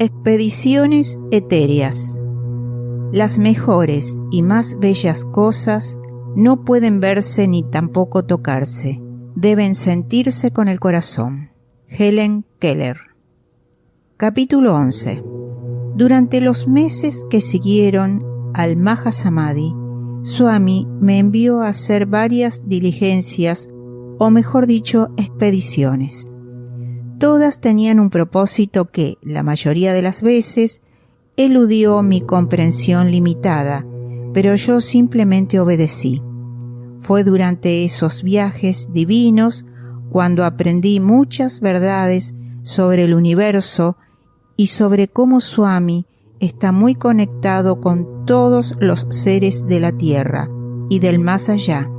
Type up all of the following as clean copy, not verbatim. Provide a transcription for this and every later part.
Expediciones etéreas. Las mejores y más bellas cosas no pueden verse ni tampoco tocarse, deben sentirse con el corazón. Helen Keller. Capítulo 11. Durante los meses que siguieron al Mahasamadhi, Swami me envió a hacer varias diligencias, o mejor dicho, expediciones. Todas tenían un propósito que, la mayoría de las veces, eludió mi comprensión limitada, pero yo simplemente obedecí. Fue durante esos viajes divinos cuando aprendí muchas verdades sobre el universo y sobre cómo Swami está muy conectado con todos los seres de la tierra y del más allá,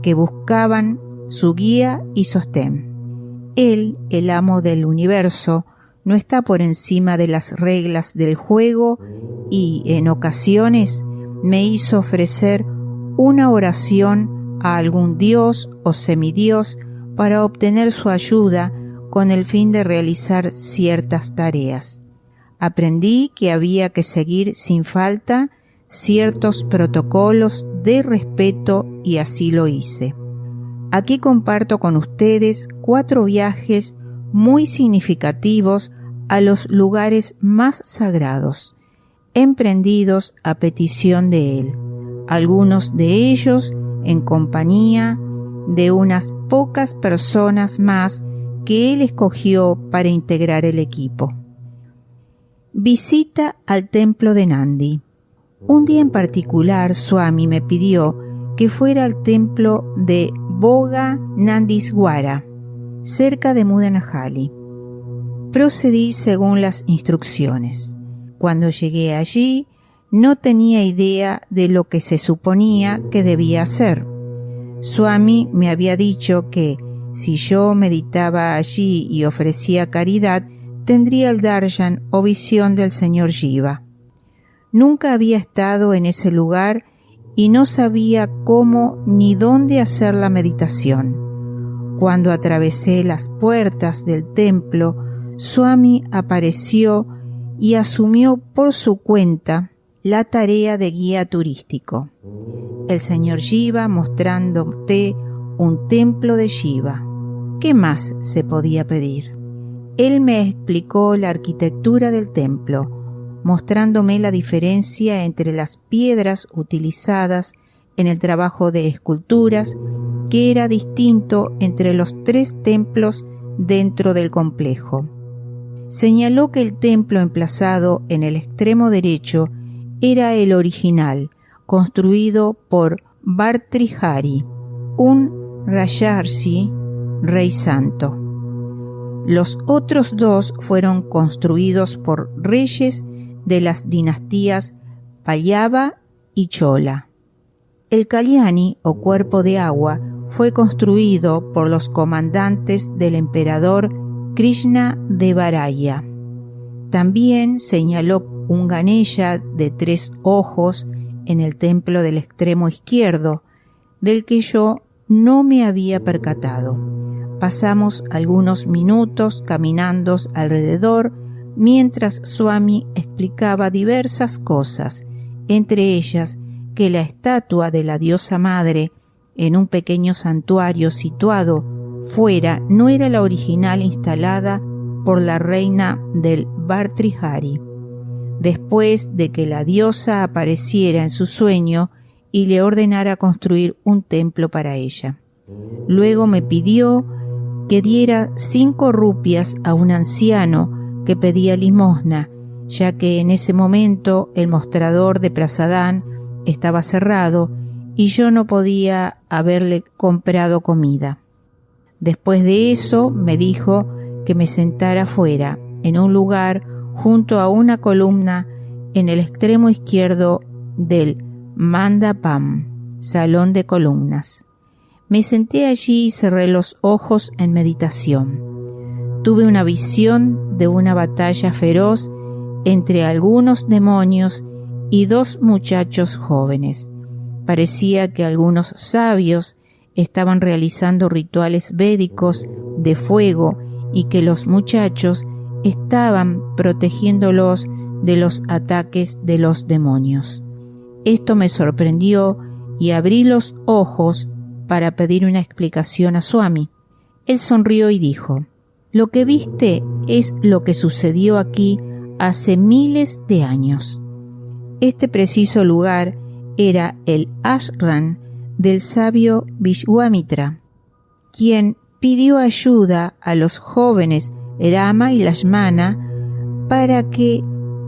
que buscaban su guía y sostén. Él, el amo del universo, no está por encima de las reglas del juego y, en ocasiones, me hizo ofrecer una oración a algún dios o semidios para obtener su ayuda con el fin de realizar ciertas tareas. Aprendí que había que seguir sin falta ciertos protocolos de respeto y así lo hice. Aquí comparto con ustedes 4 viajes muy significativos a los lugares más sagrados, emprendidos a petición de él, algunos de ellos en compañía de unas pocas personas más que él escogió para integrar el equipo. Visita al templo de Nandi. Un día en particular, Swami me pidió que fuera al templo de Boga Nandiswara, cerca de Mudanahali. Procedí según las instrucciones. Cuando llegué allí, no tenía idea de lo que se suponía que debía hacer. Swami me había dicho que, si yo meditaba allí y ofrecía caridad, tendría el darshan o visión del señor Jiva. Nunca había estado en ese lugar y no sabía cómo ni dónde hacer la meditación. Cuando atravesé las puertas del templo, Swami apareció y asumió por su cuenta la tarea de guía turístico. El señor Jiva mostrándote un templo de Shiva. ¿Qué más se podía pedir? Él me explicó la arquitectura del templo, mostrándome la diferencia entre las piedras utilizadas en el trabajo de esculturas, que era distinto entre los 3 templos dentro del complejo. Señaló que el templo emplazado en el extremo derecho era el original, construido por Bhartrihari, un Rajarshi, rey santo. Los otros 2 fueron construidos por reyes de las dinastías Pallava y Chola. El Kalyani, o cuerpo de agua, fue construido por los comandantes del emperador Krishna Devaraya. También señaló un Ganesha de 3 ojos en el templo del extremo izquierdo, del que yo no me había percatado. Pasamos algunos minutos caminando alrededor mientras Swami explicaba diversas cosas, entre ellas que la estatua de la diosa madre en un pequeño santuario situado fuera no era la original instalada por la reina del Bhartrihari, después de que la diosa apareciera en su sueño y le ordenara construir un templo para ella. Luego me pidió que diera 5 rupias a un anciano que pedía limosna, ya que en ese momento el mostrador de Prasadán estaba cerrado y yo no podía haberle comprado comida. Después de eso me dijo que me sentara afuera, en un lugar junto a una columna en el extremo izquierdo del Mandapam, salón de columnas. Me senté allí y cerré los ojos en meditación. Tuve una visión de una batalla feroz entre algunos demonios y 2 muchachos jóvenes. Parecía que algunos sabios estaban realizando rituales védicos de fuego y que los muchachos estaban protegiéndolos de los ataques de los demonios. Esto me sorprendió y abrí los ojos para pedir una explicación a Swami. Él sonrió y dijo: «Lo que viste es lo que sucedió aquí hace miles de años». Este preciso lugar era el ashram del sabio Vishwamitra, quien pidió ayuda a los jóvenes Rama y Lakshmana para que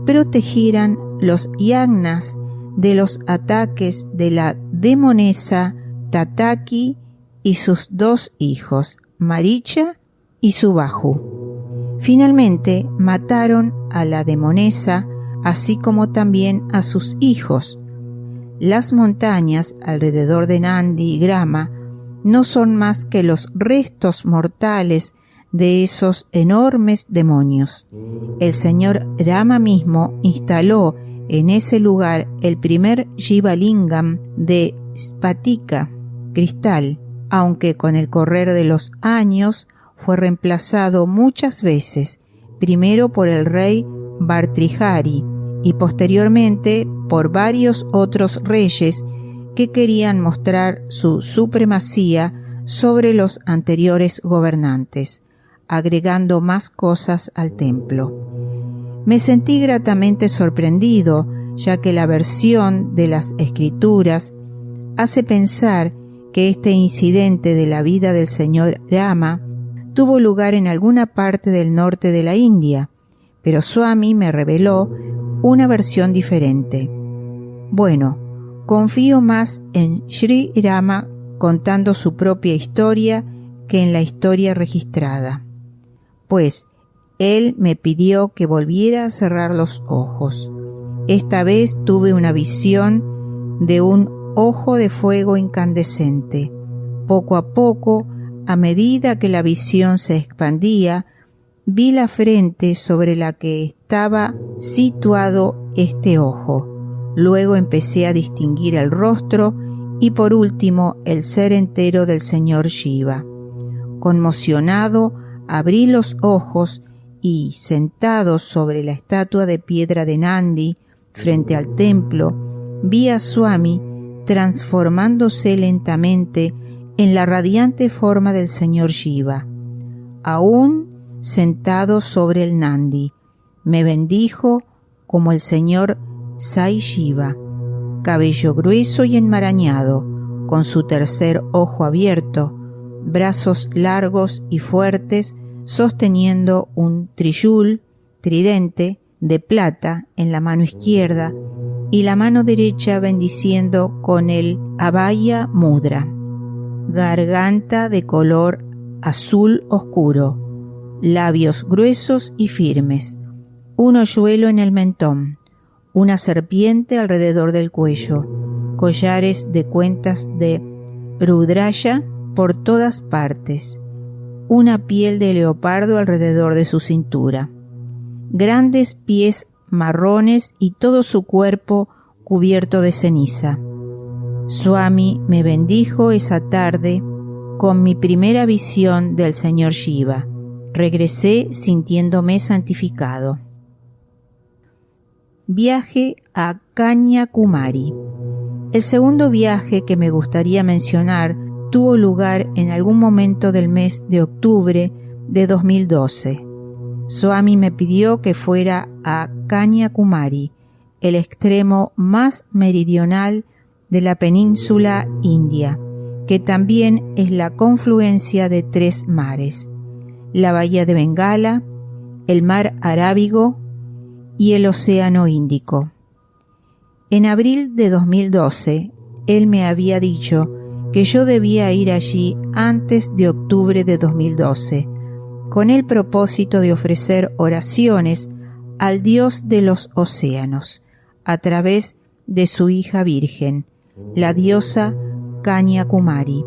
protegieran los yagnas de los ataques de la demonesa Tataki y sus dos hijos, Maricha y Subbahu. Finalmente mataron a la demonesa, así como también a sus hijos. Las montañas alrededor de Nandi y Grama no son más que los restos mortales de esos enormes demonios. El señor Rama mismo instaló en ese lugar el primer Shiva Lingam de Spatika, cristal, aunque con el correr de los años fue reemplazado muchas veces, primero por el rey Bhartrihari y posteriormente por varios otros reyes que querían mostrar su supremacía sobre los anteriores gobernantes, agregando más cosas al templo. Me sentí gratamente sorprendido, ya que la versión de las escrituras hace pensar que este incidente de la vida del señor Rama tuvo lugar en alguna parte del norte de la India, pero Swami me reveló una versión diferente. Bueno, confío más en Sri Rama contando su propia historia que en la historia registrada, pues él me pidió que volviera a cerrar los ojos. Esta vez tuve una visión de un ojo de fuego incandescente. Poco a poco, a medida que la visión se expandía, vi la frente sobre la que estaba situado este ojo. Luego empecé a distinguir el rostro y por último el ser entero del señor Shiva. Conmocionado, abrí los ojos y, sentado sobre la estatua de piedra de Nandi frente al templo, vi a Swami transformándose lentamente en la radiante forma del señor Shiva. Aún sentado sobre el Nandi, me bendijo como el señor Sai Shiva, cabello grueso y enmarañado, con su tercer ojo abierto, brazos largos y fuertes, sosteniendo un trishul, tridente, de plata en la mano izquierda y la mano derecha bendiciendo con el Abhaya Mudra. Garganta de color azul oscuro, labios gruesos y firmes, un hoyuelo en el mentón, una serpiente alrededor del cuello, collares de cuentas de Rudraya por todas partes, una piel de leopardo alrededor de su cintura, grandes pies marrones y todo su cuerpo cubierto de ceniza. Swami me bendijo esa tarde con mi primera visión del señor Shiva. Regresé sintiéndome santificado. Viaje a Kanyakumari. El segundo viaje que me gustaría mencionar tuvo lugar en algún momento del mes de octubre de 2012. Swami me pidió que fuera a Kanyakumari, el extremo más meridional de la península india, que también es la confluencia de 3 mares, la bahía de Bengala, el mar Arábigo y el océano Índico. En abril de 2012, él me había dicho que yo debía ir allí antes de octubre de 2012, con el propósito de ofrecer oraciones al Dios de los océanos, a través de su hija virgen, la diosa Kanyakumari,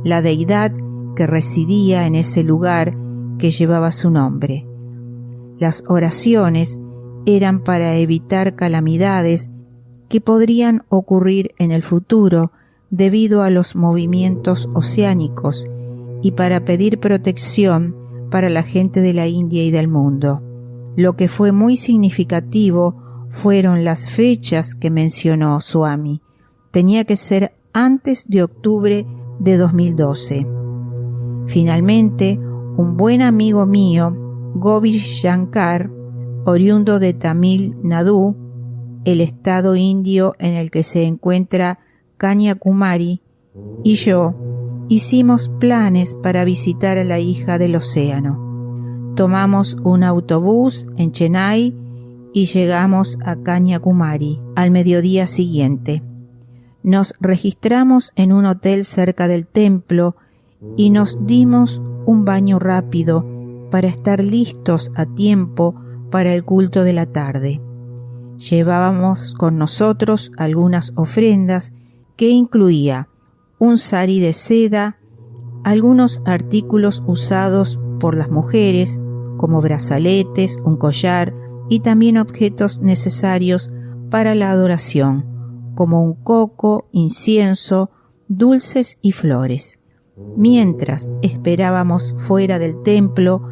la deidad que residía en ese lugar que llevaba su nombre. Las oraciones eran para evitar calamidades que podrían ocurrir en el futuro debido a los movimientos oceánicos y para pedir protección para la gente de la India y del mundo. Lo que fue muy significativo fueron las fechas que mencionó Swami. Tenía que ser antes de octubre de 2012. Finalmente, un buen amigo mío, Govind Shankar, oriundo de Tamil Nadu, el estado indio en el que se encuentra Kanyakumari, y yo hicimos planes para visitar a la hija del océano. Tomamos un autobús en Chennai y llegamos a Kanyakumari al mediodía siguiente. Nos registramos en un hotel cerca del templo y nos dimos un baño rápido para estar listos a tiempo para el culto de la tarde. Llevábamos con nosotros algunas ofrendas que incluía un sari de seda, algunos artículos usados por las mujeres como brazaletes, un collar y también objetos necesarios para la adoración, como un coco, incienso, dulces y flores. Mientras esperábamos fuera del templo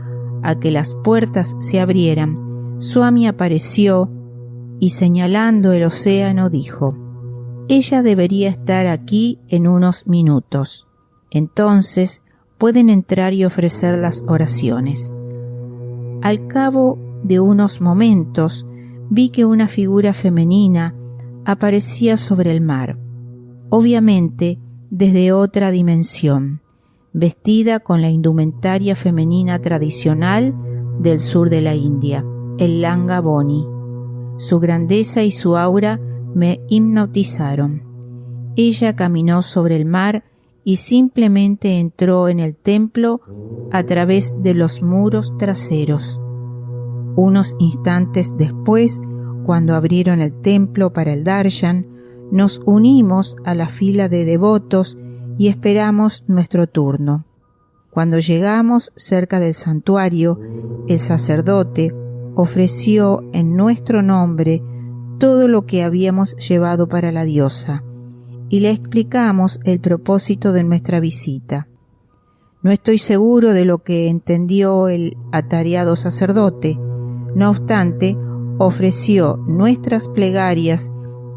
a que las puertas se abrieran, Swami apareció y señalando el océano dijo: «Ella debería estar aquí en unos minutos. Entonces pueden entrar y ofrecer las oraciones». Al cabo de unos momentos vi que una figura femenina aparecía sobre el mar, obviamente desde otra dimensión, vestida con la indumentaria femenina tradicional del sur de la India, el langa boni. Su grandeza y su aura me hipnotizaron. Ella caminó sobre el mar y simplemente entró en el templo a través de los muros traseros. Unos instantes después, cuando abrieron el templo para el darshan, nos unimos a la fila de devotos y esperamos nuestro turno. Cuando llegamos cerca del santuario, el sacerdote ofreció en nuestro nombre todo lo que habíamos llevado para la diosa y le explicamos el propósito de nuestra visita. No estoy seguro de lo que entendió el atareado sacerdote. No obstante, ofreció nuestras plegarias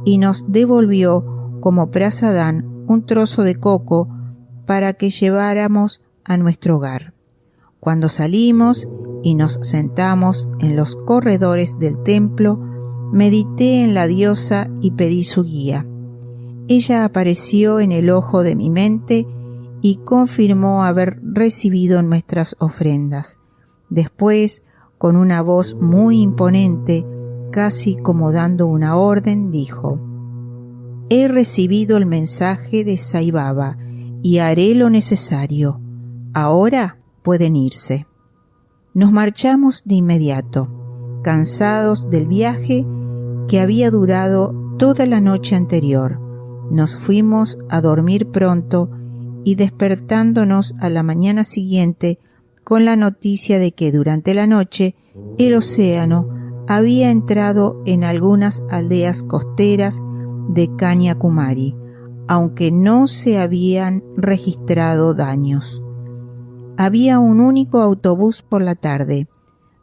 y nos devolvió como prasadán un trozo de coco para que lleváramos a nuestro hogar. Cuando salimos y nos sentamos en los corredores del templo, medité en la diosa y pedí su guía. Ella apareció en el ojo de mi mente y confirmó haber recibido nuestras ofrendas. Después, con una voz muy imponente, casi como dando una orden, dijo: «He recibido el mensaje de Sai Baba y haré lo necesario. Ahora pueden irse». Nos marchamos de inmediato, cansados del viaje que había durado toda la noche anterior. Nos fuimos a dormir pronto y despertándonos a la mañana siguiente con la noticia de que durante la noche el océano había entrado en algunas aldeas costeras de Kanyakumari, aunque no se habían registrado daños. Había un único autobús por la tarde,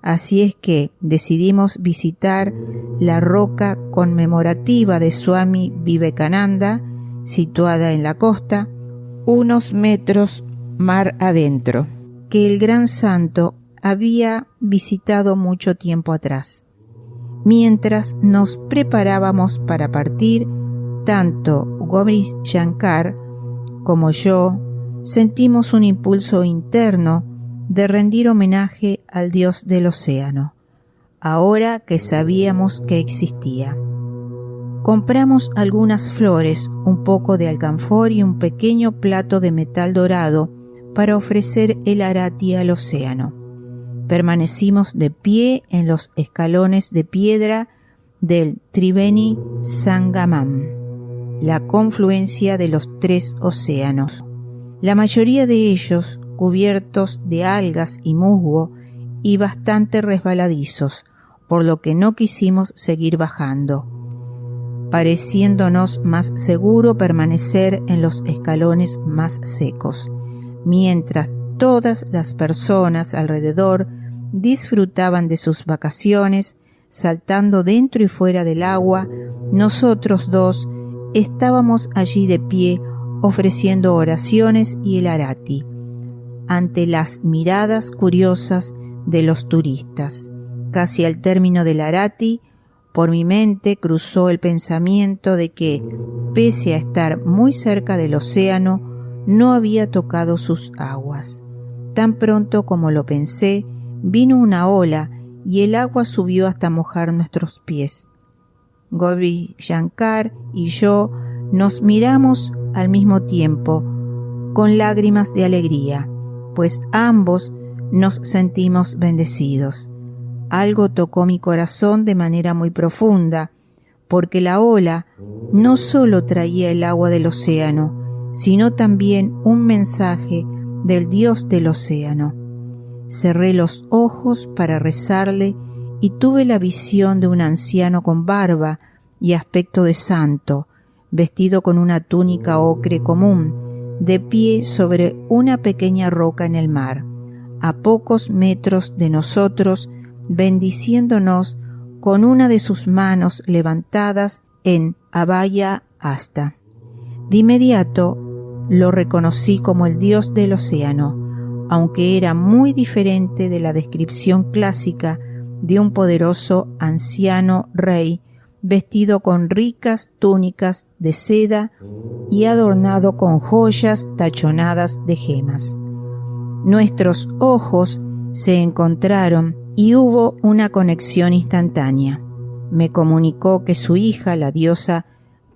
así es que decidimos visitar la roca conmemorativa de Swami Vivekananda, situada en la costa, unos metros mar adentro, que el gran santo había visitado mucho tiempo atrás. Mientras nos preparábamos para partir, tanto Govind Shankar como yo sentimos un impulso interno de rendir homenaje al dios del océano, ahora que sabíamos que existía. Compramos algunas flores, un poco de alcanfor y un pequeño plato de metal dorado para ofrecer el arati al océano. Permanecimos de pie en los escalones de piedra del Triveni Sangamam, la confluencia de los tres océanos. La mayoría de ellos cubiertos de algas y musgo y bastante resbaladizos, por lo que no quisimos seguir bajando, pareciéndonos más seguro permanecer en los escalones más secos, mientras todas las personas alrededor disfrutaban de sus vacaciones, saltando dentro y fuera del agua, nosotros dos estábamos allí de pie ofreciendo oraciones y el arati, ante las miradas curiosas de los turistas. Casi al término del arati, por mi mente cruzó el pensamiento de que, pese a estar muy cerca del océano, no había tocado sus aguas. Tan pronto como lo pensé, vino una ola y el agua subió hasta mojar nuestros pies. Gauri Shankar y yo nos miramos al mismo tiempo, con lágrimas de alegría, pues ambos nos sentimos bendecidos. Algo tocó mi corazón de manera muy profunda, porque la ola no solo traía el agua del océano, sino también un mensaje del Dios del océano. Cerré los ojos para rezarle y tuve la visión de un anciano con barba y aspecto de santo, vestido con una túnica ocre común, de pie sobre una pequeña roca en el mar, a pocos metros de nosotros, bendiciéndonos con una de sus manos levantadas en Abhaya Hasta. De inmediato lo reconocí como el Dios del océano, aunque era muy diferente de la descripción clásica de un poderoso anciano rey vestido con ricas túnicas de seda y adornado con joyas tachonadas de gemas. Nuestros ojos se encontraron y hubo una conexión instantánea. Me comunicó que su hija, la diosa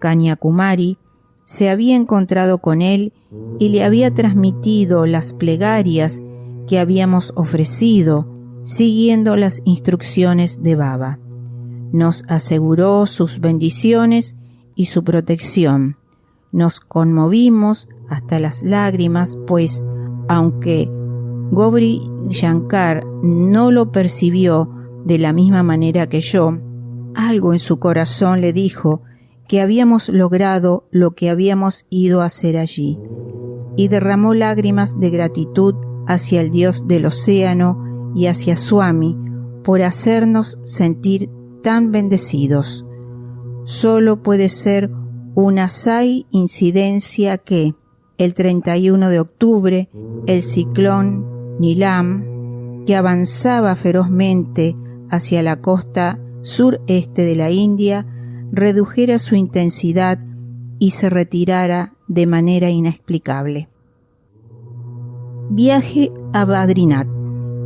Kanyakumari, se había encontrado con él y le había transmitido las plegarias que habíamos ofrecido, siguiendo las instrucciones de Baba. Nos aseguró sus bendiciones y su protección. Nos conmovimos hasta las lágrimas, pues, aunque Gauri Shankar no lo percibió de la misma manera que yo, algo en su corazón le dijo que habíamos logrado lo que habíamos ido a hacer allí, y derramó lágrimas de gratitud hacia el Dios del océano y hacia Swami por hacernos sentir tan bendecidos. Solo puede ser una sai incidencia que, el 31 de octubre, el ciclón Nilam, que avanzaba ferozmente hacia la costa sureste de la India, redujera su intensidad y se retirara de manera inexplicable. Viaje a Badrinath.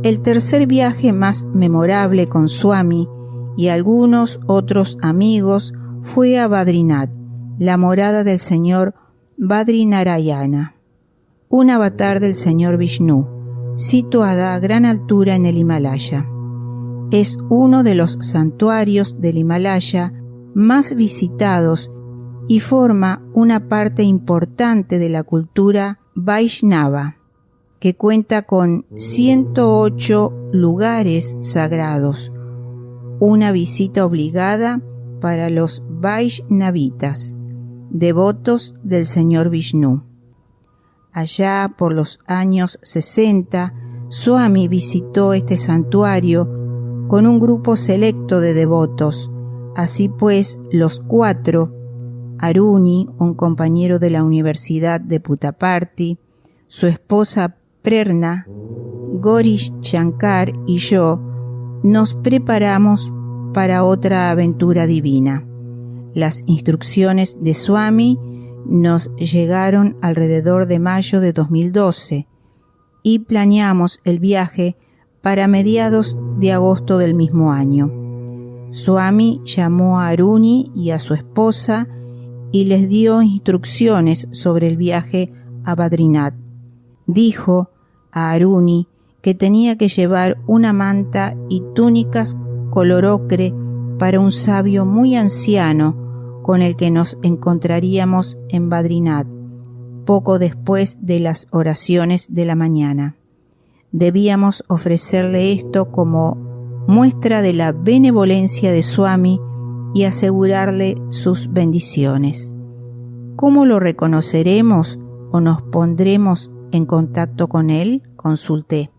El tercer viaje más memorable con Swami y algunos otros amigos fue a Badrinath, la morada del señor Badrinarayana, un avatar del señor Vishnu, situada a gran altura en el Himalaya. Es uno de los santuarios del Himalaya más visitados y forma una parte importante de la cultura Vaishnava, que cuenta con 108 lugares sagrados, una visita obligada para los Vaishnavitas, devotos del señor Vishnu. Allá por los años 60, Swami visitó este santuario con un grupo selecto de devotos. Así pues, los cuatro, Aruni, un compañero de la Universidad de Puttaparthi, su esposa Prerna, Gauri Shankar y yo, nos preparamos para otra aventura divina. Las instrucciones de Swami nos llegaron alrededor de mayo de 2012 y planeamos el viaje para mediados de agosto del mismo año. Swami llamó a Aruni y a su esposa y les dio instrucciones sobre el viaje a Badrinath. Dijo a Aruni que tenía que llevar una manta y túnicas color ocre para un sabio muy anciano con el que nos encontraríamos en Badrinath poco después de las oraciones de la mañana. Debíamos ofrecerle esto como muestra de la benevolencia de Swami y asegurarle sus bendiciones. ¿Cómo lo reconoceremos o nos pondremos en contacto con él? Consulté.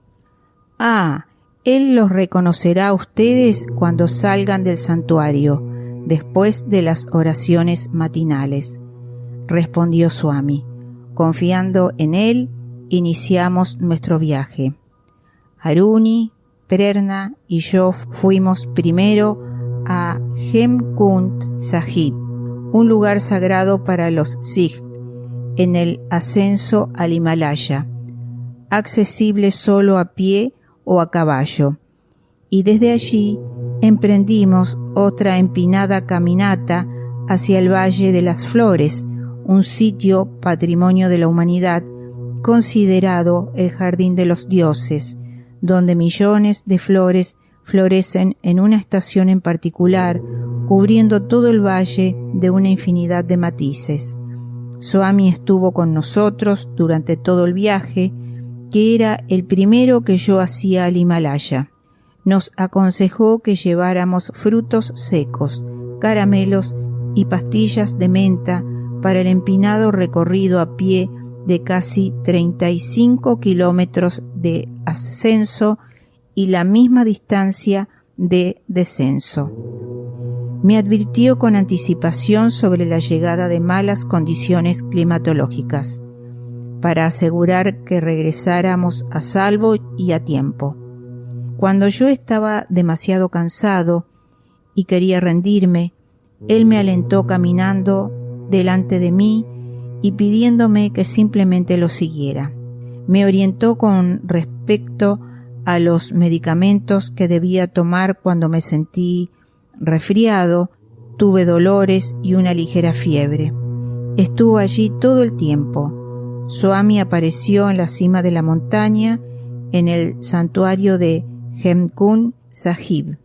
Él los reconocerá a ustedes cuando salgan del santuario, después de las oraciones matinales, respondió Swami. Confiando en él, iniciamos nuestro viaje. Aruni, Prerna y yo fuimos primero a Hemkund Sahib, un lugar sagrado para los Sikh, en el ascenso al Himalaya, accesible solo a pie o a caballo, y desde allí emprendimos otra empinada caminata hacia el Valle de las Flores, un sitio patrimonio de la humanidad considerado el jardín de los dioses, donde millones de flores florecen en una estación en particular, cubriendo todo el valle de una infinidad de matices. Swami estuvo con nosotros durante todo el viaje, que era el primero que yo hacía al Himalaya. Nos aconsejó que lleváramos frutos secos, caramelos y pastillas de menta para el empinado recorrido a pie de casi 35 kilómetros de ascenso y la misma distancia de descenso. Me advirtió con anticipación sobre la llegada de malas condiciones climatológicas, para asegurar que regresáramos a salvo y a tiempo. Cuando yo estaba demasiado cansado y quería rendirme, él me alentó caminando delante de mí y pidiéndome que simplemente lo siguiera. Me orientó con respecto a los medicamentos que debía tomar cuando me sentí resfriado, tuve dolores y una ligera fiebre. Estuvo allí todo el tiempo. Swami apareció en la cima de la montaña, en el santuario de Hemkund Sahib,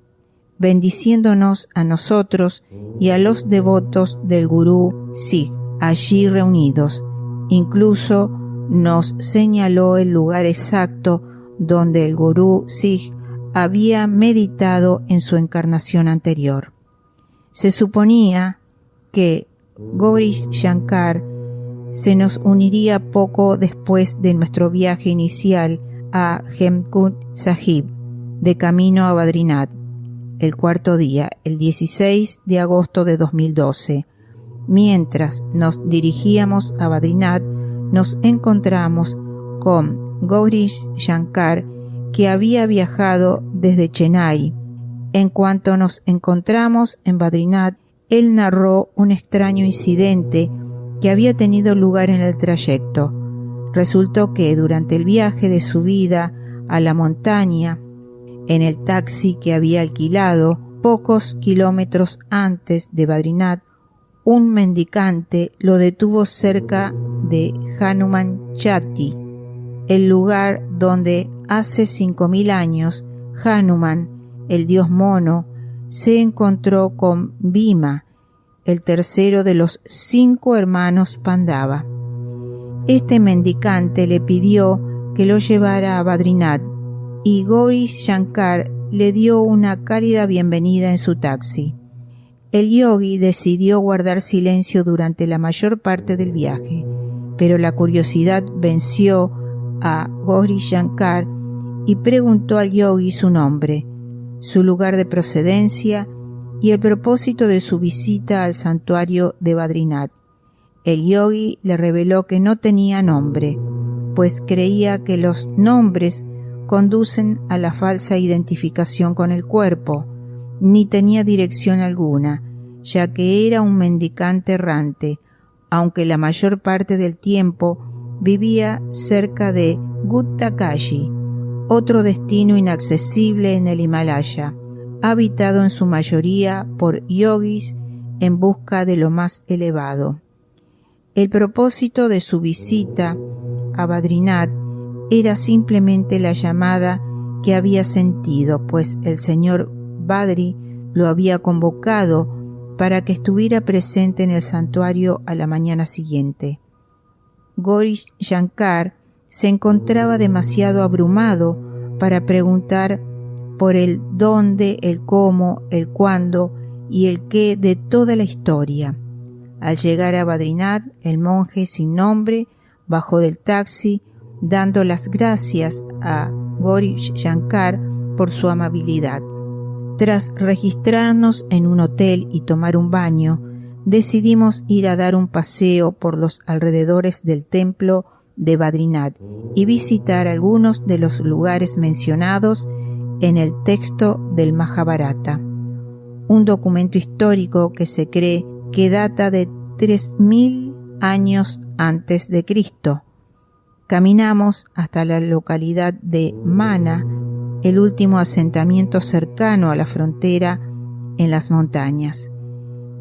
bendiciéndonos a nosotros y a los devotos del Gurú Sikh allí reunidos. Incluso nos señaló el lugar exacto donde el Gurú Sikh había meditado en su encarnación anterior. Se suponía que Gauri Shankar se nos uniría poco después de nuestro viaje inicial a Hemkund Sahib, de camino a Badrinath, el cuarto día, el 16 de agosto de 2012. Mientras nos dirigíamos a Badrinath, nos encontramos con Gauri Shankar, que había viajado desde Chennai. En cuanto nos encontramos en Badrinath, él narró un extraño incidente que había tenido lugar en el trayecto. Resultó que durante el viaje de subida a la montaña, en el taxi que había alquilado, pocos kilómetros antes de Badrinath, un mendicante lo detuvo cerca de Hanuman Chatti, el lugar donde hace 5000 años Hanuman, el dios mono, se encontró con Bhima, el tercero de los 5 hermanos Pandava. Este mendicante le pidió que lo llevara a Badrinath y Gauri Shankar le dio una cálida bienvenida en su taxi. El yogi decidió guardar silencio durante la mayor parte del viaje, pero la curiosidad venció a Gauri Shankar y preguntó al yogi su nombre, su lugar de procedencia y el propósito de su visita al santuario de Badrinath. El yogi le reveló que no tenía nombre, pues creía que los nombres conducen a la falsa identificación con el cuerpo, ni tenía dirección alguna, ya que era un mendicante errante, aunque la mayor parte del tiempo vivía cerca de Gutta Kashi, otro destino inaccesible en el Himalaya, habitado en su mayoría por yogis en busca de lo más elevado. El propósito de su visita a Badrinath era simplemente la llamada que había sentido, pues el señor Badri lo había convocado para que estuviera presente en el santuario a la mañana siguiente. Gauri Shankar se encontraba demasiado abrumado para preguntar por el dónde, el cómo, el cuándo y el qué de toda la historia. Al llegar a Badrinath, el monje sin nombre bajó del taxi, dando las gracias a Gauri Shankar por su amabilidad. Tras registrarnos en un hotel y tomar un baño, decidimos ir a dar un paseo por los alrededores del templo de Badrinath y visitar algunos de los lugares mencionados en el texto del Mahabharata, un documento histórico que se cree que data de 3000 años antes de Cristo. Caminamos hasta la localidad de Mana, el último asentamiento cercano a la frontera en las montañas.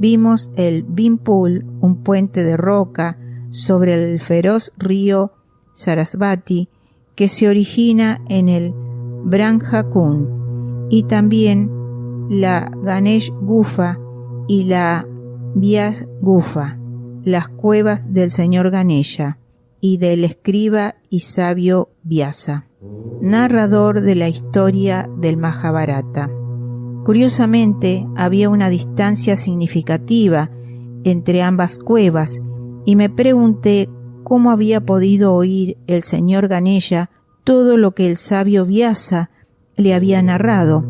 Vimos el Bhimpul, un puente de roca sobre el feroz río Sarasvati que se origina en el Brahma-Kund, y también la Ganesh Gufa y la Vyas Gufa, las cuevas del señor Ganesha y del escriba y sabio Vyasa, narrador de la historia del Mahabharata. Curiosamente, había una distancia significativa entre ambas cuevas y me pregunté cómo había podido oír el señor Ganesha todo lo que el sabio Vyasa le había narrado.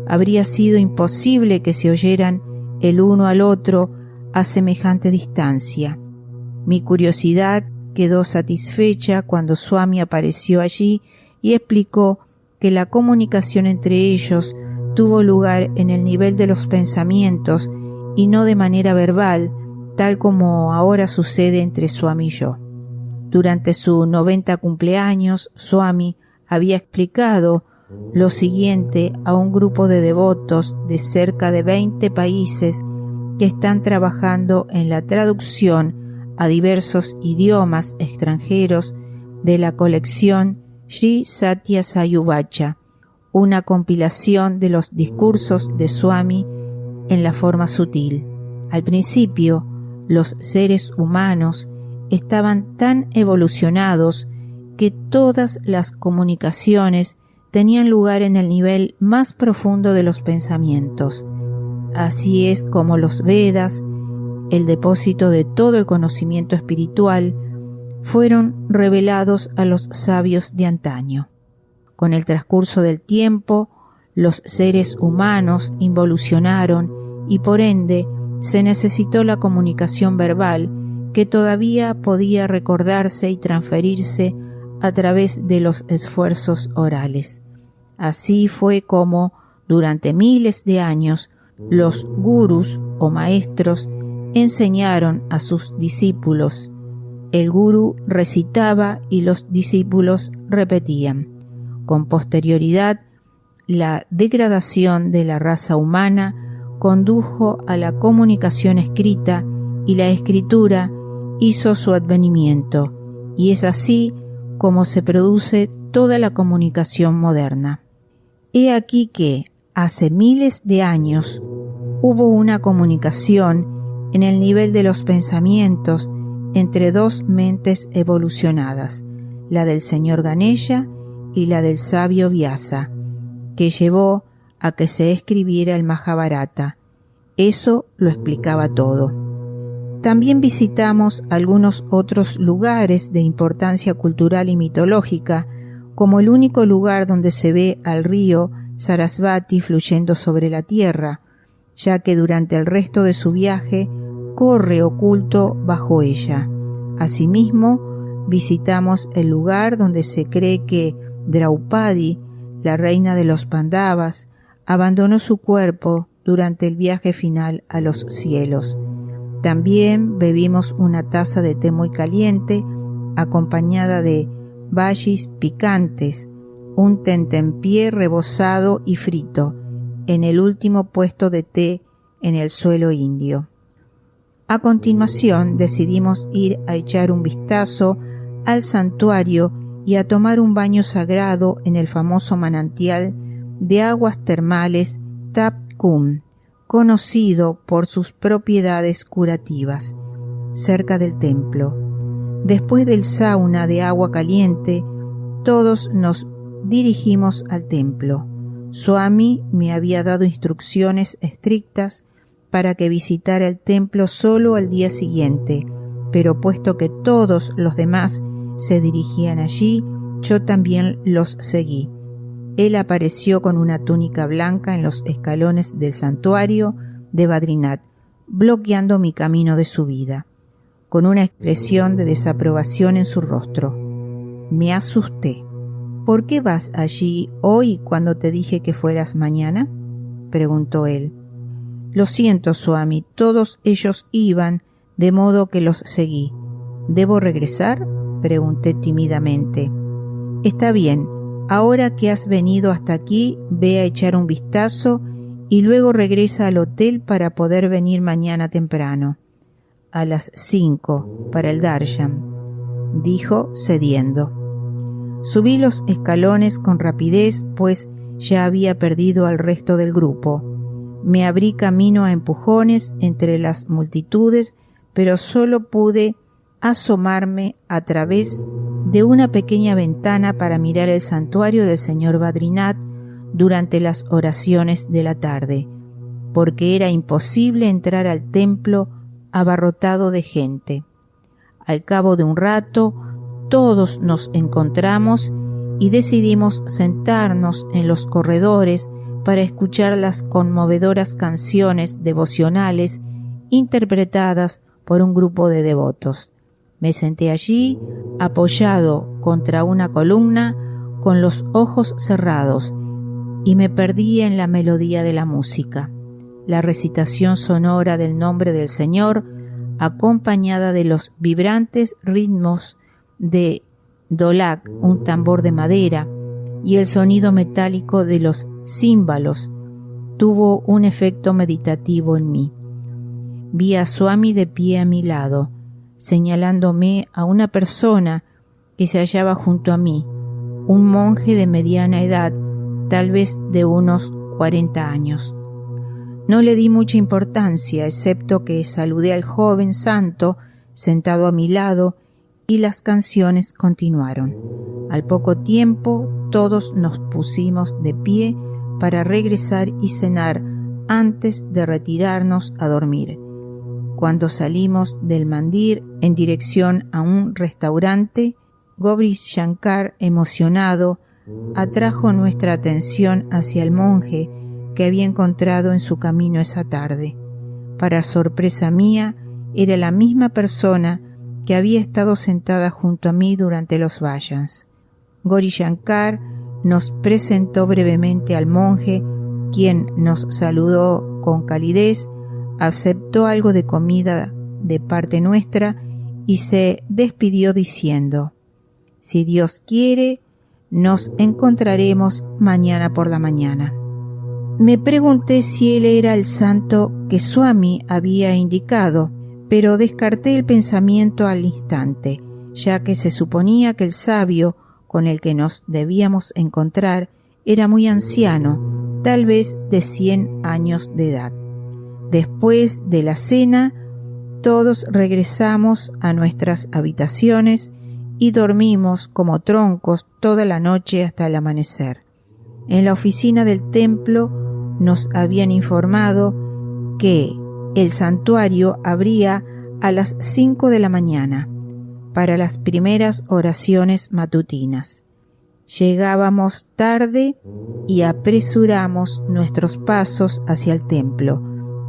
Habría sido imposible que se oyeran el uno al otro a semejante distancia. Mi curiosidad quedó satisfecha cuando Swami apareció allí y explicó que la comunicación entre ellos tuvo lugar en el nivel de los pensamientos y no de manera verbal, tal como ahora sucede entre Swami y yo. Durante su 90 cumpleaños, Swami había explicado lo siguiente a un grupo de devotos de cerca de 20 países que están trabajando en la traducción a diversos idiomas extranjeros de la colección Sri Satya Sayuvacha, una compilación de los discursos de Swami en la forma sutil. Al principio, los seres humanos estaban tan evolucionados que todas las comunicaciones tenían lugar en el nivel más profundo de los pensamientos. Así es como los Vedas, el depósito de todo el conocimiento espiritual, fueron revelados a los sabios de antaño. Con el transcurso del tiempo, los seres humanos involucionaron y por ende se necesitó la comunicación verbal que todavía podía recordarse y transferirse a través de los esfuerzos orales. Así fue como, durante miles de años, los gurús o maestros enseñaron a sus discípulos. El gurú recitaba y los discípulos repetían. Con posterioridad, la degradación de la raza humana condujo a la comunicación escrita y la escritura hizo su advenimiento, y es así como se produce toda la comunicación moderna. He aquí que, hace miles de años, hubo una comunicación en el nivel de los pensamientos entre dos mentes evolucionadas, la del señor Ganesha y la del sabio Vyasa, que llevó a que se escribiera el Mahabharata. Eso lo explicaba todo. También visitamos algunos otros lugares de importancia cultural y mitológica, como el único lugar donde se ve al río Sarasvati fluyendo sobre la tierra, ya que durante el resto de su viaje corre oculto bajo ella. Asimismo, visitamos el lugar donde se cree que Draupadi, la reina de los Pandavas, abandonó su cuerpo durante el viaje final a los cielos. También bebimos una taza de té muy caliente, acompañada de bhajis picantes, un tentempié rebozado y frito, en el último puesto de té en el suelo indio. A continuación decidimos ir a echar un vistazo al santuario y a tomar un baño sagrado en el famoso manantial de aguas termales Tap Kum, conocido por sus propiedades curativas, cerca del templo. Después del sauna de agua caliente, todos nos dirigimos al templo. Swami me había dado instrucciones estrictas para que visitara el templo solo al día siguiente, pero puesto que todos los demás se dirigían allí, yo también los seguí. él apareció con una túnica blanca en los escalones del santuario de Badrinath, bloqueando mi camino de subida, con una expresión de desaprobación en su rostro. Me asusté. ¿Por qué vas allí hoy cuando te dije que fueras mañana?, preguntó él. Lo siento, Swami, todos ellos iban, de modo que los seguí. ¿Debo regresar?, pregunté tímidamente. Está bien, ahora que has venido hasta aquí, ve a echar un vistazo y luego regresa al hotel para poder venir mañana temprano, a las 5, para el darshan, dijo cediendo. Subí los escalones con rapidez, pues ya había perdido al resto del grupo. Me abrí camino a empujones entre las multitudes, pero solo pude asomarme a través de una pequeña ventana para mirar el santuario del señor Badrinath durante las oraciones de la tarde, porque era imposible entrar al templo abarrotado de gente. Al cabo de un rato, todos nos encontramos y decidimos sentarnos en los corredores para escuchar las conmovedoras canciones devocionales interpretadas por un grupo de devotos. Me senté allí, apoyado contra una columna, con los ojos cerrados, y me perdí en la melodía de la música, la recitación sonora del nombre del Señor, acompañada de los vibrantes ritmos de dolak, un tambor de madera, y el sonido metálico de los címbalos, tuvo un efecto meditativo en mí. Vi a Swami de pie a mi lado, señalándome a una persona que se hallaba junto a mí, un monje de mediana edad, tal vez de unos 40 años. No le di mucha importancia, excepto que saludé al joven santo sentado a mi lado y las canciones continuaron. Al poco tiempo todos nos pusimos de pie para regresar y cenar antes de retirarnos a dormir. Cuando salimos del mandir en dirección a un restaurante, Gauri Shankar, emocionado, atrajo nuestra atención hacia el monje que había encontrado en su camino esa tarde. Para sorpresa mía, era la misma persona que había estado sentada junto a mí durante los vayans. Gauri Shankar nos presentó brevemente al monje, quien nos saludó con calidez, aceptó algo de comida de parte nuestra y se despidió diciendo: «Si Dios quiere, nos encontraremos mañana por la mañana». Me pregunté si él era el santo que Swami había indicado, pero descarté el pensamiento al instante, ya que se suponía que el sabio con el que nos debíamos encontrar era muy anciano, tal vez de 100 años de edad. Después de la cena, todos regresamos a nuestras habitaciones y dormimos como troncos toda la noche hasta el amanecer. En la oficina del templo nos habían informado que el santuario abría a las 5 de la mañana para las primeras oraciones matutinas. Llegábamos tarde y apresuramos nuestros pasos hacia el templo,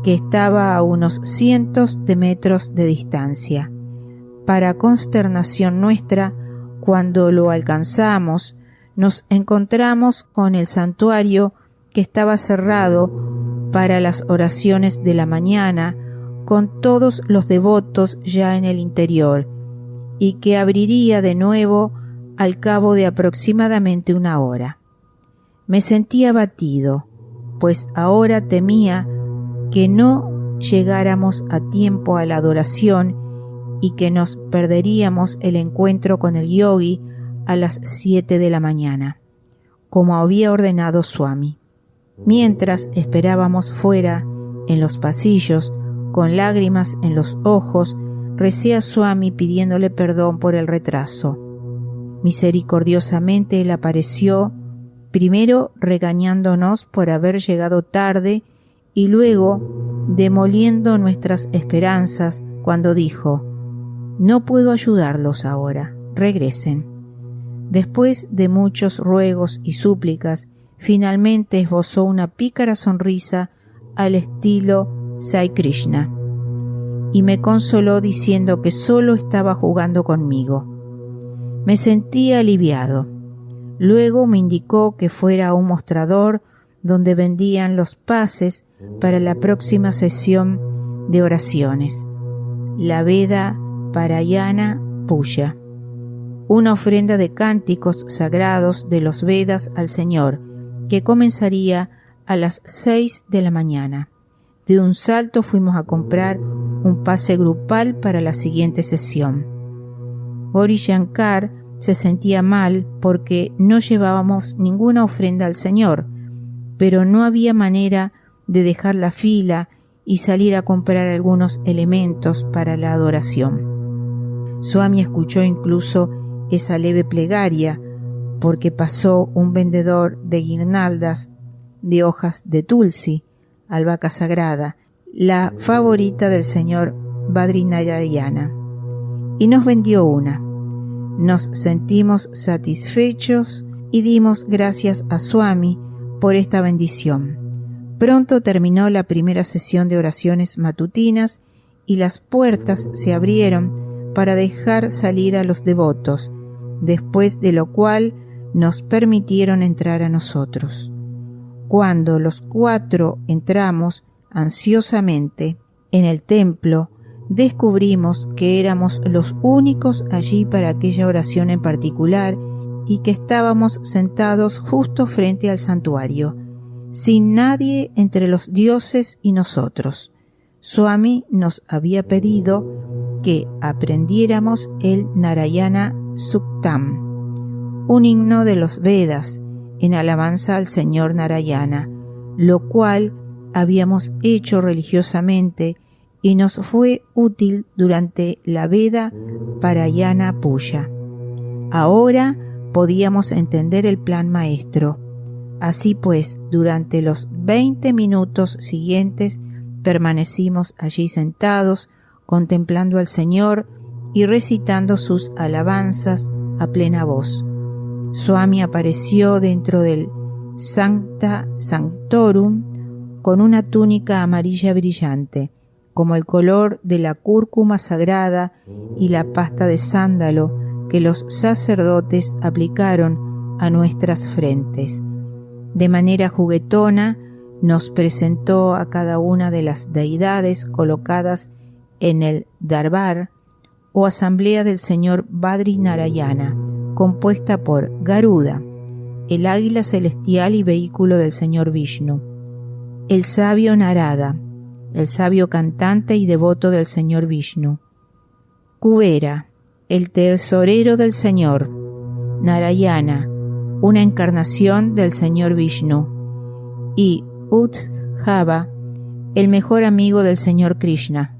que estaba a unos cientos de metros de distancia. Para consternación nuestra, cuando lo alcanzamos, nos encontramos con el santuario que estaba cerrado para las oraciones de la mañana, con todos los devotos ya en el interior, y que abriría de nuevo al cabo de aproximadamente una hora. Me sentí abatido, pues ahora temía que no llegáramos a tiempo a la adoración y que nos perderíamos el encuentro con el yogi a las 7 de la mañana, como había ordenado Swami. Mientras esperábamos fuera, en los pasillos, con lágrimas en los ojos, recé a Swami pidiéndole perdón por el retraso. Misericordiosamente él apareció, primero regañándonos por haber llegado tarde y luego demoliendo nuestras esperanzas cuando dijo: «No puedo ayudarlos ahora, regresen». Después de muchos ruegos y súplicas Finalmente esbozó una pícara sonrisa al estilo Sai Krishna y me consoló diciendo que solo estaba jugando conmigo. Me sentí aliviado. Luego me indicó que fuera a un mostrador donde vendían los pases para la próxima sesión de oraciones, la Veda Parayana Puja, una ofrenda de cánticos sagrados de los Vedas al Señor, que comenzaría a las 6 de la mañana. De un salto fuimos a comprar un pase grupal para la siguiente sesión. Gauri Shankar se sentía mal porque no llevábamos ninguna ofrenda al Señor, pero no había manera de dejar la fila y salir a comprar algunos elementos para la adoración. Swami escuchó incluso esa leve plegaria porque pasó un vendedor de guirnaldas de hojas de tulsi, albahaca sagrada, la favorita del señor Badrinarayana, y nos vendió una. Nos sentimos satisfechos y dimos gracias a Swami por esta bendición. Pronto terminó la primera sesión de oraciones matutinas y las puertas se abrieron para dejar salir a los devotos, después de lo cual nos permitieron entrar a nosotros. Cuando los 4 entramos ansiosamente en el templo, descubrimos que éramos los únicos allí para aquella oración en particular y que estábamos sentados justo frente al santuario, sin nadie entre los dioses y nosotros. Swami nos había pedido que aprendiéramos el Narayana Suktam, un himno de los Vedas, en alabanza al señor Narayana, lo cual habíamos hecho religiosamente y nos fue útil durante la Veda Parayana Puja. Ahora podíamos entender el plan maestro. Así pues, durante los 20 minutos siguientes permanecimos allí sentados, contemplando al Señor y recitando sus alabanzas a plena voz. Swami apareció dentro del Sancta Sanctorum con una túnica amarilla brillante, como el color de la cúrcuma sagrada y la pasta de sándalo que los sacerdotes aplicaron a nuestras frentes. De manera juguetona nos presentó a cada una de las deidades colocadas en el Darbar o asamblea del señor Badrinarayana, compuesta por Garuda, el águila celestial y vehículo del señor Vishnu, el sabio Narada, el sabio cantante y devoto del señor Vishnu, Kubera, el tesorero del señor, Narayana, una encarnación del señor Vishnu, y Udjava, el mejor amigo del señor Krishna.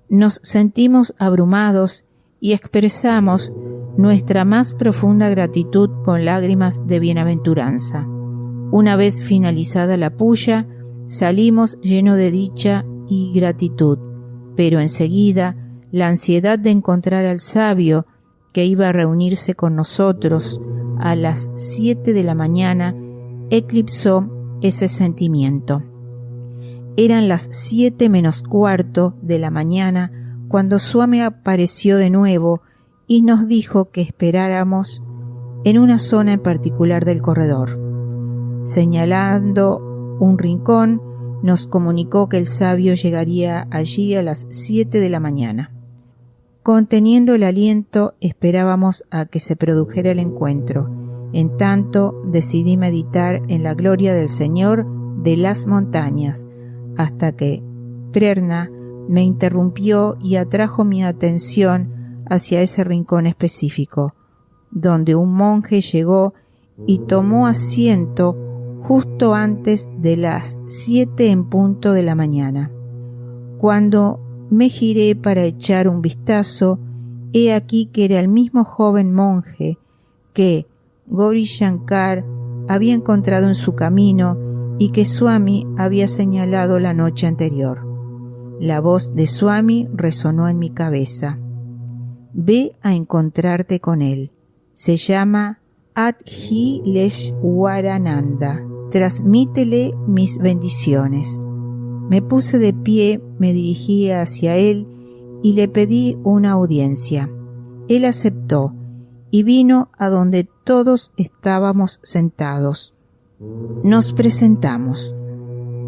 Nos sentimos abrumados y expresamos nuestra más profunda gratitud con lágrimas de bienaventuranza. Una vez finalizada la puya, salimos lleno de dicha y gratitud, pero enseguida la ansiedad de encontrar al sabio que iba a reunirse con nosotros a las 7 de la mañana eclipsó ese sentimiento. Eran las 7 menos cuarto de la mañana cuando Swami apareció de nuevo y nos dijo que esperáramos en una zona en particular del corredor. Señalando un rincón, nos comunicó que el sabio llegaría allí a las 7 de la mañana. Conteniendo el aliento, esperábamos a que se produjera el encuentro. En tanto, decidí meditar en la gloria del Señor de las montañas, hasta que Prerna me interrumpió y atrajo mi atención hacia ese rincón específico, donde un monje llegó y tomó asiento justo antes de las 7 en punto de la mañana. Cuando me giré para echar un vistazo, he aquí que era el mismo joven monje que Gauri Shankar había encontrado en su camino y que Swami había señalado la noche anterior. La voz de Swami resonó en mi cabeza. Ve a encontrarte con él. Se llama Adhileshwarananda, transmítele mis bendiciones. Me puse de pie, me dirigí hacia él y le pedí una audiencia. Él aceptó y vino a donde todos estábamos sentados. Nos presentamos.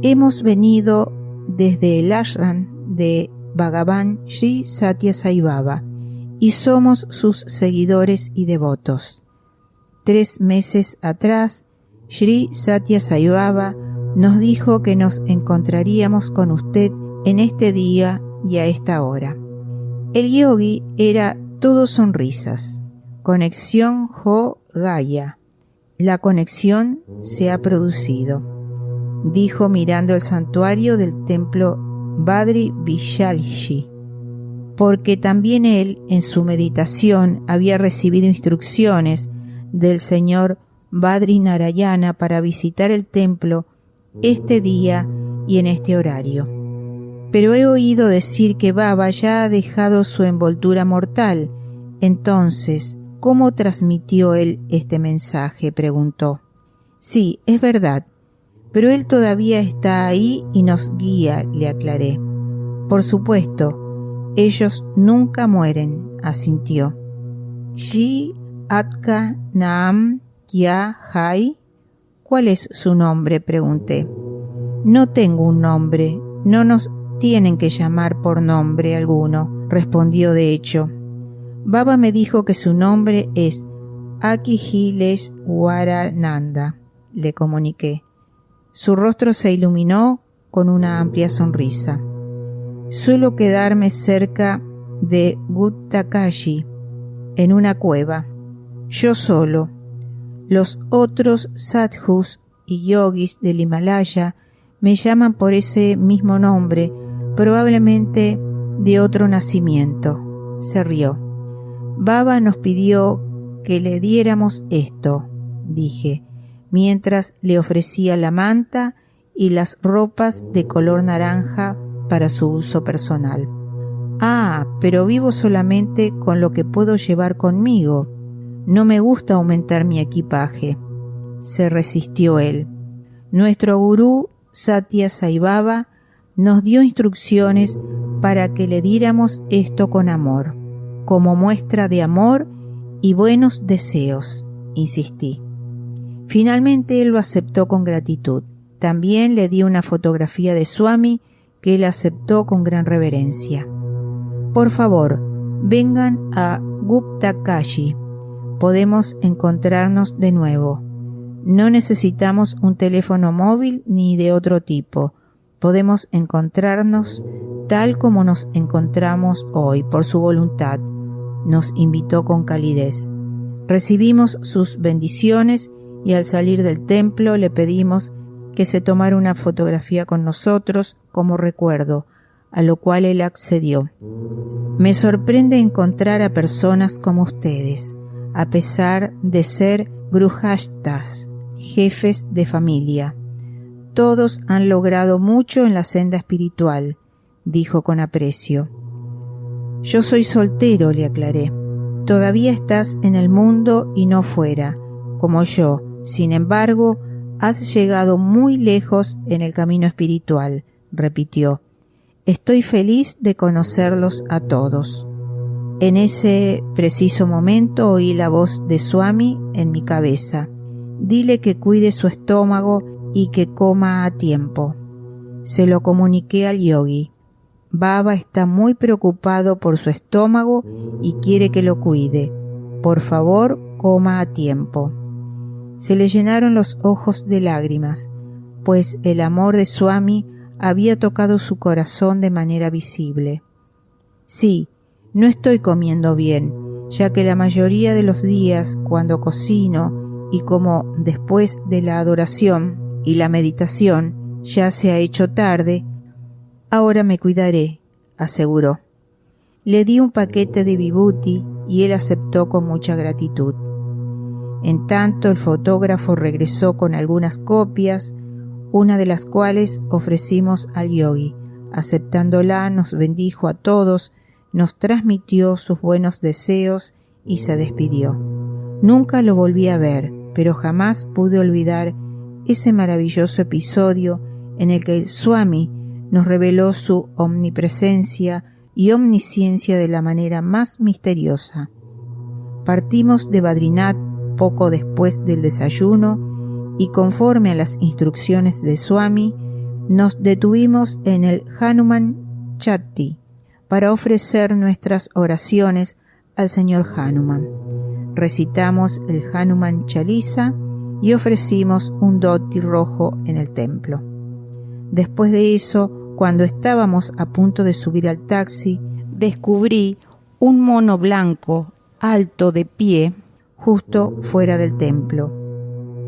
Hemos venido desde el ashram de Bhagavan Sri Satya Sai Baba y somos sus seguidores y devotos. 3 meses atrás, Sri Satya Sai Baba nos dijo que nos encontraríamos con usted en este día y a esta hora. El yogi era todo sonrisas. Conexión Ho Gaya. La conexión se ha producido, dijo mirando el santuario del templo Badri Vishalji, porque también él en su meditación había recibido instrucciones del señor Badri Narayana para visitar el templo este día y en este horario. Pero he oído decir que Baba ya ha dejado su envoltura mortal. Entonces, ¿cómo transmitió él este mensaje?, preguntó. Sí, es verdad, pero él todavía está ahí y nos guía, le aclaré. Por supuesto, ellos nunca mueren, asintió. Ji Atka Naam Kya Hai. ¿Cuál es su nombre?, pregunté. No tengo un nombre, no nos tienen que llamar por nombre alguno, respondió de hecho. Baba me dijo que su nombre es Adhileshwarananda, le comuniqué. Su rostro se iluminó con una amplia sonrisa. Suelo quedarme cerca de Guttakashi, en una cueva, yo solo. Los otros sadhus y yogis del Himalaya me llaman por ese mismo nombre, probablemente de otro nacimiento. Se rió. Baba nos pidió que le diéramos esto, dije, mientras le ofrecía la manta y las ropas de color naranja para su uso personal. Ah, pero vivo solamente con lo que puedo llevar conmigo. No me gusta aumentar mi equipaje. Se resistió él. Nuestro gurú Satya Sai Baba nos dio instrucciones para que le diéramos esto con amor, como muestra de amor y buenos deseos, insistí. Finalmente él lo aceptó con gratitud. También le di una fotografía de Swami que él aceptó con gran reverencia. Por favor, vengan a Guttakashi. Podemos encontrarnos de nuevo. No necesitamos un teléfono móvil ni de otro tipo. Podemos encontrarnos tal como nos encontramos hoy, por su voluntad. Nos invitó con calidez. Recibimos sus bendiciones y al salir del templo le pedimos que se tomara una fotografía con nosotros como recuerdo, a lo cual él accedió. Me sorprende encontrar a personas como ustedes, a pesar de ser grihastas, jefes de familia. Todos han logrado mucho en la senda espiritual, dijo con aprecio. Yo soy soltero, le aclaré. Todavía estás en el mundo y no fuera, como yo. Sin embargo, has llegado muy lejos en el camino espiritual, repitió. Estoy feliz de conocerlos a todos. En ese preciso momento oí la voz de Swami en mi cabeza. Dile que cuide su estómago y que coma a tiempo. Se lo comuniqué al yogi. Baba está muy preocupado por su estómago y quiere que lo cuide. Por favor, coma a tiempo. Se le llenaron los ojos de lágrimas, pues el amor de Swami había tocado su corazón de manera visible. Sí, no estoy comiendo bien, ya que la mayoría de los días, cuando cocino y como después de la adoración y la meditación, ya se ha hecho tarde, ahora me cuidaré, aseguró. Le di un paquete de vibhuti y él aceptó con mucha gratitud. En tanto, el fotógrafo regresó con algunas copias, una de las cuales ofrecimos al yogi. Aceptándola, nos bendijo a todos, nos transmitió sus buenos deseos y se despidió. Nunca lo volví a ver, pero jamás pude olvidar ese maravilloso episodio en el que el Swami nos reveló su omnipresencia y omnisciencia de la manera más misteriosa. Partimos de Badrinath poco después del desayuno y conforme a las instrucciones de Swami, nos detuvimos en el Hanuman Chatti para ofrecer nuestras oraciones al señor Hanuman. Recitamos el Hanuman Chalisa y ofrecimos un dhoti rojo en el templo. Después de eso, cuando estábamos a punto de subir al taxi, descubrí un mono blanco, alto de pie, justo fuera del templo.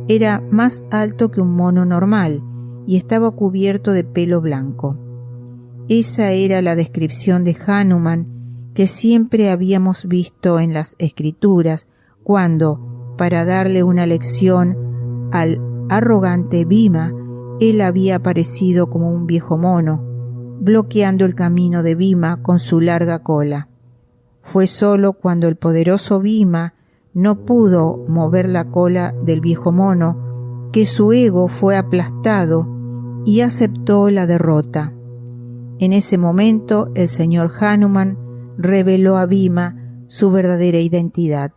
Era más alto que un mono normal y estaba cubierto de pelo blanco. Esa era la descripción de Hanuman que siempre habíamos visto en las escrituras cuando, para darle una lección al arrogante Bhima, él había aparecido como un viejo mono, bloqueando el camino de Bhima con su larga cola. Fue solo cuando el poderoso Bhima no pudo mover la cola del viejo mono que su ego fue aplastado y aceptó la derrota. En ese momento el señor Hanuman reveló a Bhima su verdadera identidad.